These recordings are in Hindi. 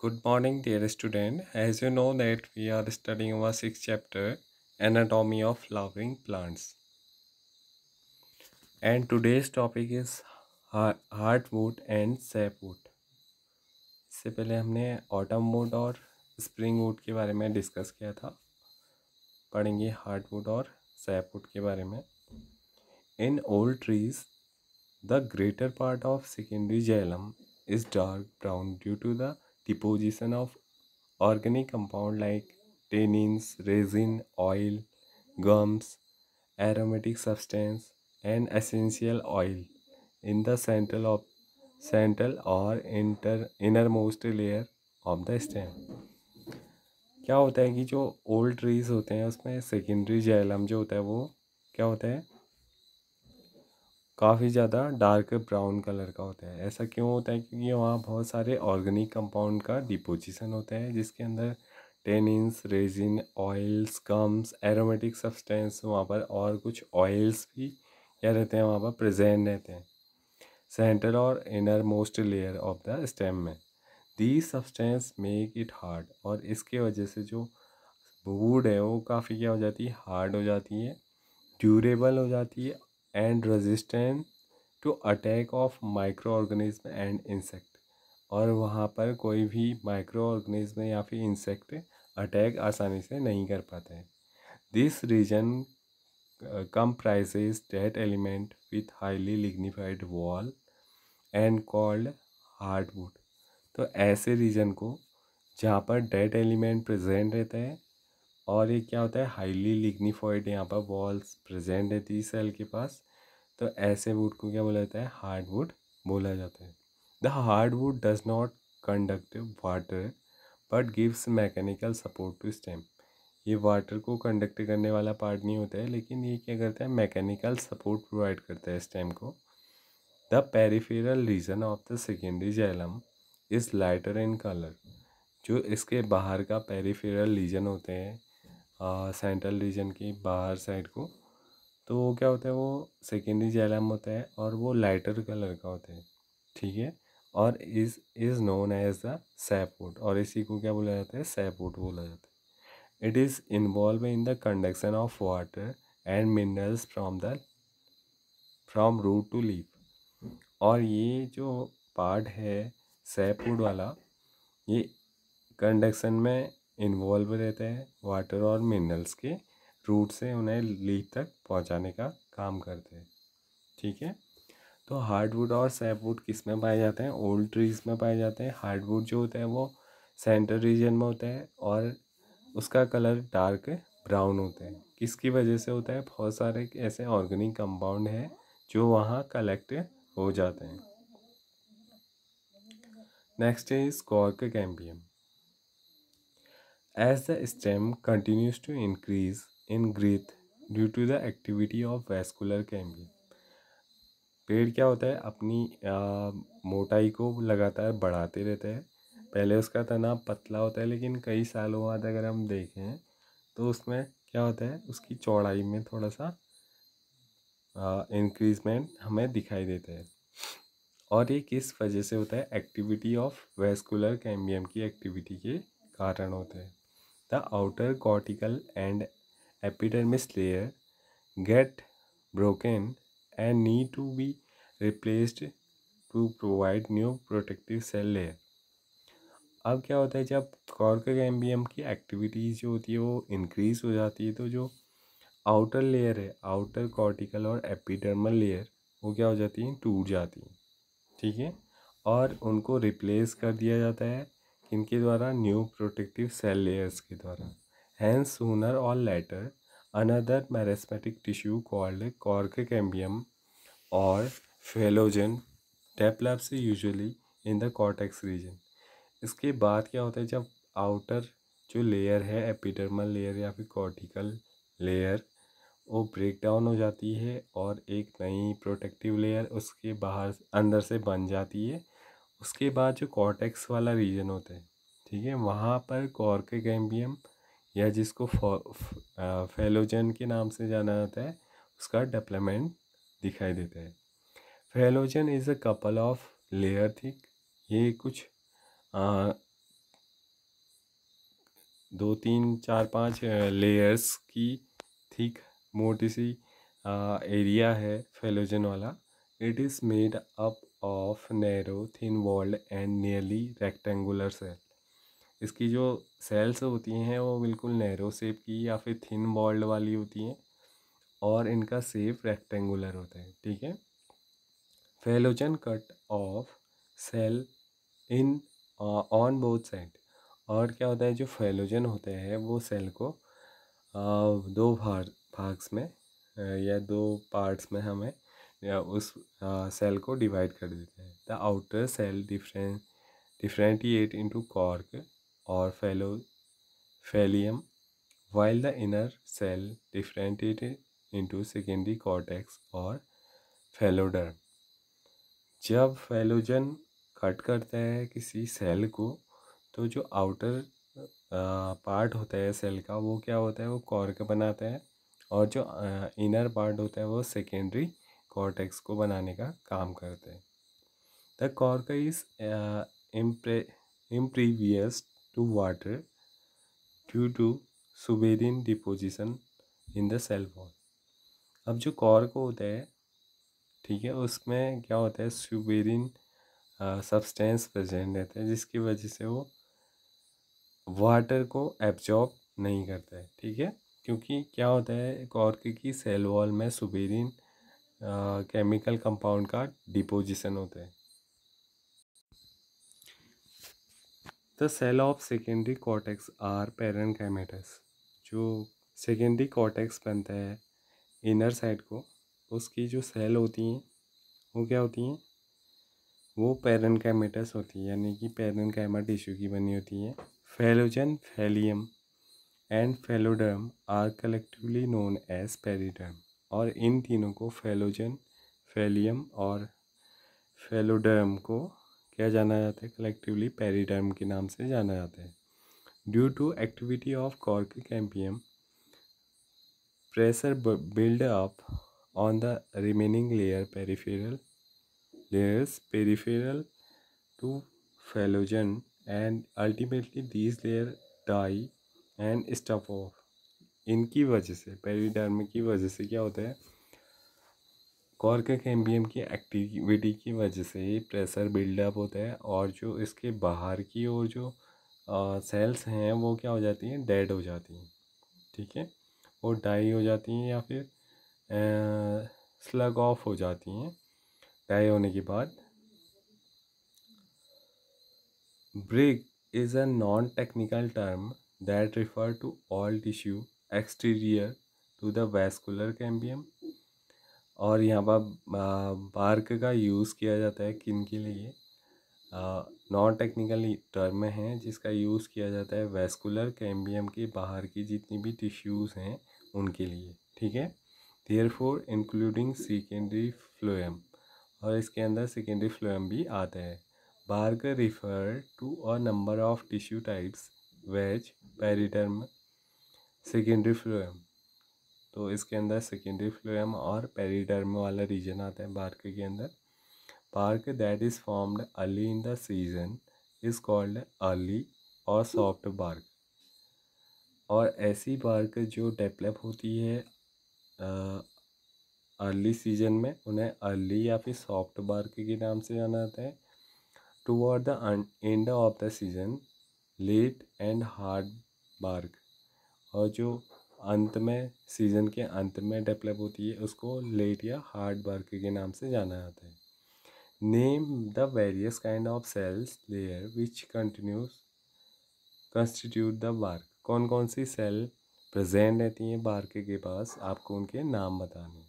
Good morning, dear student. As you know that we are studying our sixth chapter, Anatomy of Flowering Plants. And today's topic is Heartwood and Sapwood. इससे पहले हमने ऑटम वुड और स्प्रिंग वुड के बारे में डिस्कस किया था. पढ़ेंगे हार्टवुड और सैपवुड के बारे में. In old trees, the greater part of secondary xylem is dark brown due to the deposition of organic compound like tannins, resin, oil, gums, aromatic substance, and essential oil in the central or innermost layer of the stem. क्या होता है कि जो ओल्ड ट्रीज होते हैं उसमें सेकेंडरी जाइलम जो होता है वो क्या होता है, काफ़ी ज़्यादा डार्क ब्राउन कलर का होता है. ऐसा क्यों होता है? क्योंकि वहाँ बहुत सारे ऑर्गेनिक कंपाउंड का डिपोजिशन होता है जिसके अंदर tannins, resin, oils, gums, aromatic substance, वहाँ पर और कुछ ऑयल्स भी क्या रहते हैं, वहाँ पर प्रेजेंट रहते हैं सेंटर और inner most layer of the stem में. These substance make it hard, और इसके वजह से जो वुड है वो काफ़ी क्या हो जाती है, हार्ड हो जाती है, ड्यूरेबल हो जाती है and resistant to attack of microorganism and insect. और वहाँ पर कोई भी माइक्रो ऑर्गेनिज्म या फिर इंसेक्ट अटैक आसानी से नहीं कर पाते हैं. This region comprises that element with highly lignified wall and called hardwood. तो ऐसे रीजन को जहाँ पर डेड एलिमेंट प्रेजेंट रहता है और ये क्या होता है, हाईली लिग्निफाइड, यहाँ पर वॉल्स प्रेजेंट रहती है सेल के पास, तो ऐसे वुड को क्या बोला जाता है, हार्डवुड बोला जाता है. The hardwood does not conduct water but gives mechanical support to stem. ये वाटर को कंडक्ट करने वाला पार्ट नहीं होता है, लेकिन ये क्या करता है, मैकेनिकल सपोर्ट प्रोवाइड करता है स्टेम को. The peripheral region of the secondary xylem is lighter in colour. जो इसके बाहर का पेरिफेरल रीजन होते हैं सेंट्रल रीजन की बाहर साइड को, तो वो क्या होता है, वो सेकेंडरी जाइलम होता है और वो लाइटर कलर का होता है. ठीक है. और is known as the sapwood, और इसी को क्या बोला जाता है, सैपवुड बोला जाता है. It is involved in the conduction of water and minerals from root to leaf. और ये जो पार्ट है सैपवुड वाला, ये कंडक्शन में इन्वॉल्व रहता है वाटर और मिनरल्स के रूट से उन्हें लीफ तक पहुंचाने का काम करते हैं. ठीक है. तो हार्डवुड और सैपवुड किस में पाए जाते हैं, ओल्ड ट्रीज में पाए जाते हैं. हार्डवुड जो होता है वो सेंट्रल रीजन में होता है और उसका कलर डार्क ब्राउन होता है. किसकी वजह से होता है, बहुत सारे ऐसे ऑर्गेनिक कंपाउंड हैं जो वहाँ कलेक्ट हो जाते हैं. Next is cork cambium. As the stem continues to increase in growth due to the activity of vascular cambium. पेड़ क्या होता है, अपनी मोटाई को लगातार बढ़ाते रहता है. पहले उसका तना पतला होता है, लेकिन कई सालों बाद अगर हम देखें तो उसमें क्या होता है, उसकी चौड़ाई में थोड़ा सा इंक्रीजमेंट हमें दिखाई देता है. और ये किस वजह से होता है, एक्टिविटी ऑफ वैस्कुलर कैम्बियम की एक्टिविटी के कारण होता है. The outer cortical and epidermis layer get broken and need to be replaced to provide new protective cell layer. अब क्या होता है, जब कॉर्क कैम्बियम की एक्टिविटीज़ जो होती है वो इंक्रीज हो जाती है, तो जो आउटर लेयर है, आउटर कॉर्टिकल और एपिडर्मल लेयर, वो क्या हो जाती हैं, टूट जाती हैं. ठीक है. और उनको रिप्लेस कर दिया जाता है इनके द्वारा, न्यू प्रोटेक्टिव सेल लेयर्स के द्वारा. हैंस सूनर और letter another meristematic tissue called cork cambium or phelogen develops usually in the cortex region. इसके बाद क्या होता है, जब आउटर जो लेयर है, एपिडर्मल लेयर या फिर कॉर्टिकल लेयर, वो ब्रेक डाउन हो जाती है और एक नई प्रोटेक्टिव लेयर उसके बाहर अंदर से बन जाती है. उसके बाद जो कॉर्टेक्स वाला रीजन होता है, ठीक है, वहाँ पर कॉर्क कैम्बियम या जिसको फेलोजन के नाम से जाना जाता है, उसका डेवलपमेंट दिखाई देता है. Phellogen is a couple of layer thick. ये कुछ 2 3 4 5 लेयर्स की थिक मोटी सी एरिया है फेलोजन वाला. It is made up of narrow thin walled and nearly rectangular cell. इसकी जो सेल्स होती हैं वो बिल्कुल नैरो शेप की या फिर थिन वॉल्ड वाली होती हैं और इनका शेप रेक्टेंगुलर होता है. ठीक है. Phellogen cut off cell in on both side. और क्या होता है, जो फेलोजन होते हैं वो सेल को दो भाग्स में या दो पार्ट्स में हमें या उस सेल को डिवाइड कर देते हैं. The outer cell differentiate into cork और phellem while the inner cell differentiated into secondary cortex और फेलोडर्म. जब फेलोजन कट करता है किसी सेल को तो जो आउटर पार्ट होता है सेल का वो क्या होता है, वो कॉर्क बनाता है और जो इनर पार्ट होता है वो सेकेंडरी कॉर्टेक्स को बनाने का काम करता है. The cork is impervious to water due to suberin deposition in the cell wall. अब जो कॉर्क होता है, ठीक है, उसमें क्या होता है, सुबेरिन सब्सटेंस प्रेजेंट रहता है जिसकी वजह से वो वाटर को एब्जॉर्ब नहीं करता है. ठीक है, क्योंकि क्या होता है कॉर्क की सेल वॉल में सुबेरिन केमिकल कंपाउंड का डिपोजिशन होता है. The cell of secondary cortex are parenchymatous. जो सेकेंडरी कॉर्टेक्स बनता है इनर साइड को, उसकी जो सेल होती हैं वो क्या होती हैं, वो पैरेन्काइमेटस होती है, यानी कि पैरेन्काइमा टिश्यू की बनी होती है. Phellogen, phellem and phelloderm are collectively known as periderm. और इन तीनों को फेलोजन, फेलियम और फेलोडर्म को क्या जाना जाता है, कलेक्टिवली पेरिडर्म के नाम से जाना जाता है. Due to activity of cork cambium, pressure build up on the remaining layers peripheral to phelogen, and ultimately these layers die and stop off. इनकी वजह से, पेरिडर्म की वजह से क्या होता है, कॉर्क कैम्बियम की एक्टिविटी की वजह से प्रेशर बिल्डअप होता है और जो इसके बाहर की और जो सेल्स हैं वो क्या हो जाती हैं, डेड हो जाती हैं. ठीक है, वो डाई हो जाती हैं या फिर स्लग ऑफ हो जाती हैं. डाई होने के बाद bark is a non technical term that refer to all tissue exterior to the vascular cambium. और यहाँ पर बार्क का यूज़ किया जाता है किन के लिए, नॉन टेक्निकल टर्म है जिसका यूज़ किया जाता है वैस्कुलर कैम्बियम के बाहर की जितनी भी टिश्यूज़ हैं उनके लिए. ठीक है, देयरफॉर इंक्लूडिंग सेकेंडरी फ्लोएम, और इसके अंदर सेकेंडरी फ्लोएम भी आता है. Bark refer to a number of tissue types viz periderm secondary phloem. तो इसके अंदर सेकेंडरी फ्लोएम और पेरिडर्म वाला रीजन आता है बार्क के अंदर. Bark that is formed early in the season is called early और soft bark. और ऐसी बार्क जो डेवलप होती है अर्ली सीजन में उन्हें अर्ली या फिर सॉफ्ट बार्क के नाम से जाना जाता है. Toward the end of the season late and hard bark, और जो अंत में, सीजन के अंत में डेवलप होती है उसको लेट या हार्ड बार्क के नाम से जाना जाता है. Name the various kind of cells layer which constitute the bark. कौन कौन सी सेल प्रेजेंट रहती हैं बार्क के पास, आपको उनके नाम बताने.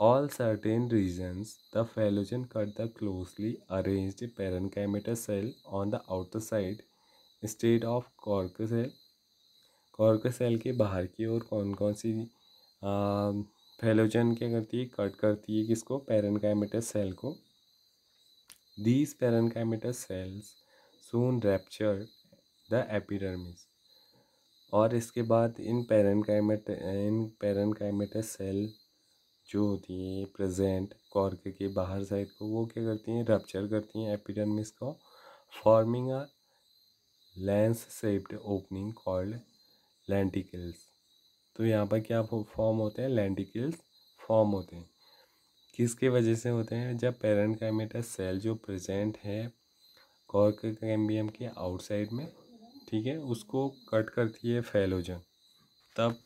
All certain regions the phelogen cut the closely arranged parenchymatous cell on the outer side instead of cork cell. Cork cell के बाहर की ओर कौन कौन सी फेलोजन क्या करती है, कट करती है किसको, पैरेन्काइमेटस सेल को. These parenchymatous cells soon rupture the epidermis. और इसके बाद इन पैरेन्काइमेटस सेल जो होती हैं प्रेजेंट कॉर्क के बाहर साइड को, वो क्या करती हैं, रप्चर करती हैं एपिडर्मिस को, forming a lens shaped opening called lenticels. तो यहाँ पर क्या फॉर्म होते हैं, लेंटिकल्स फॉर्म होते हैं। किसके वजह से होते हैं, जब पैरेन्काइमेटा सेल जो प्रेजेंट है कॉर्क कैम्बियम के आउटसाइड में, ठीक है, उसको कट करती है फेलोजन, तब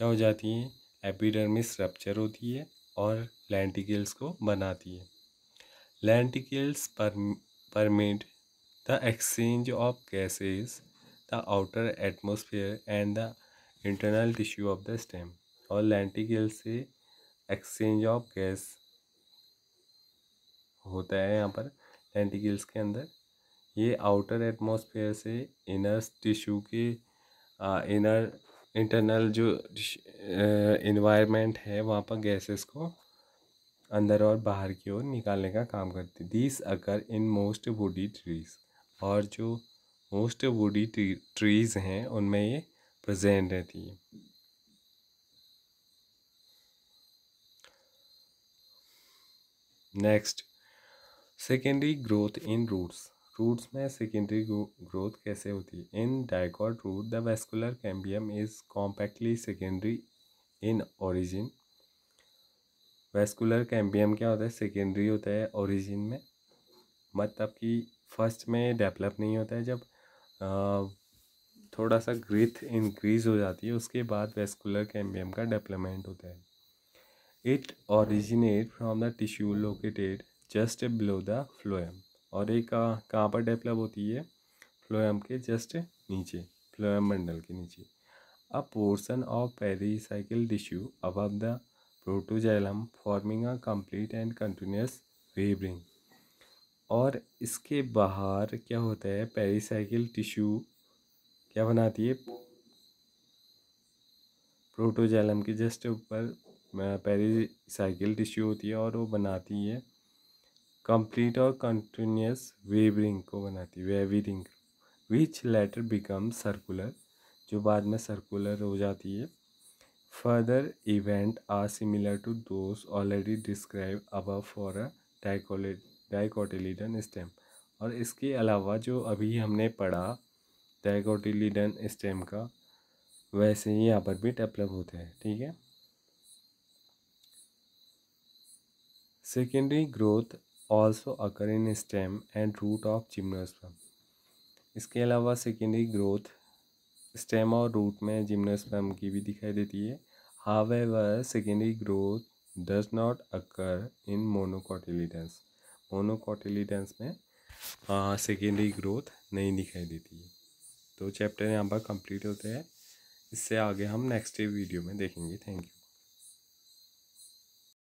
क्या हो जाती है, एपिडर्मिस रप्चर होती है और लेंटिकल्स को बनाती है। Lenticels permit the exchange of gases, the outer atmosphere and the internal tissue of the stem. और लेंटिकल्स से एक्सचेंज ऑफ गैस होता है यहाँ पर लेंटिकल्स के अंदर। ये आउटर एटमॉस्फेयर से इनर टिश्यू के इनर इंटरनल जो इन्वायरमेंट है वहाँ पर गैसेस को अंदर और बाहर की ओर निकालने का काम करती है। This occur in most woody trees, और जो मोस्ट वुडी ट्रीज हैं उनमें ये प्रेजेंट रहती है। Next, secondary growth in roots. Roots में सेकेंडरी ग्रोथ कैसे होती है। In dicot root the vascular cambium is compactly secondary in origin. Vascular cambium क्या होता है, सेकेंडरी होता है ओरिजिन में, मतलब कि फर्स्ट में डेवलप नहीं होता है। जब थोड़ा सा ग्रोथ इंक्रीज हो जाती है उसके बाद वेस्कुलर कैम्बियम का डेवलपमेंट होता है। It originate from the tissue located just below the phloem. और ये कहाँ पर डेवलप होती है, फ्लोएम के जस्ट नीचे, फ्लोएम मंडल के नीचे। अ portion of pericycle tissue above the protoxylem forming a complete and continuous wave ring. और इसके बाहर क्या होता है, पेरिसाइकिल टिश्यू क्या बनाती है, प्रोटोजाइलम के जस्ट ऊपर पेरिसाइकिल टिश्यू होती है और वो बनाती है कंप्लीट और कंटिन्यूस वेव रिंग को बनाती है, wavy ring, which later become circular, जो बाद में सर्कुलर हो जाती है। Further event are similar to those already describe above for a dicotyledon stem. और इसके अलावा जो अभी हमने पढ़ा डाइकोटिलीडन स्टेम का, वैसे ही यहाँ पर भी डेवलप होते हैं, ठीक है। Secondary growth also occur in stem and root of gymnosperm. इसके अलावा सेकेंडरी ग्रोथ स्टेम और रूट में जिम्नोस्पर्म की भी दिखाई देती है। However secondary growth does not occur in monocotyledons. Monocotyledons में सेकेंडरी ग्रोथ नहीं दिखाई देती है। तो चैप्टर यहाँ पर कंप्लीट होते हैं। इससे आगे हम नेक्स्ट वीडियो में देखेंगे। Thank you.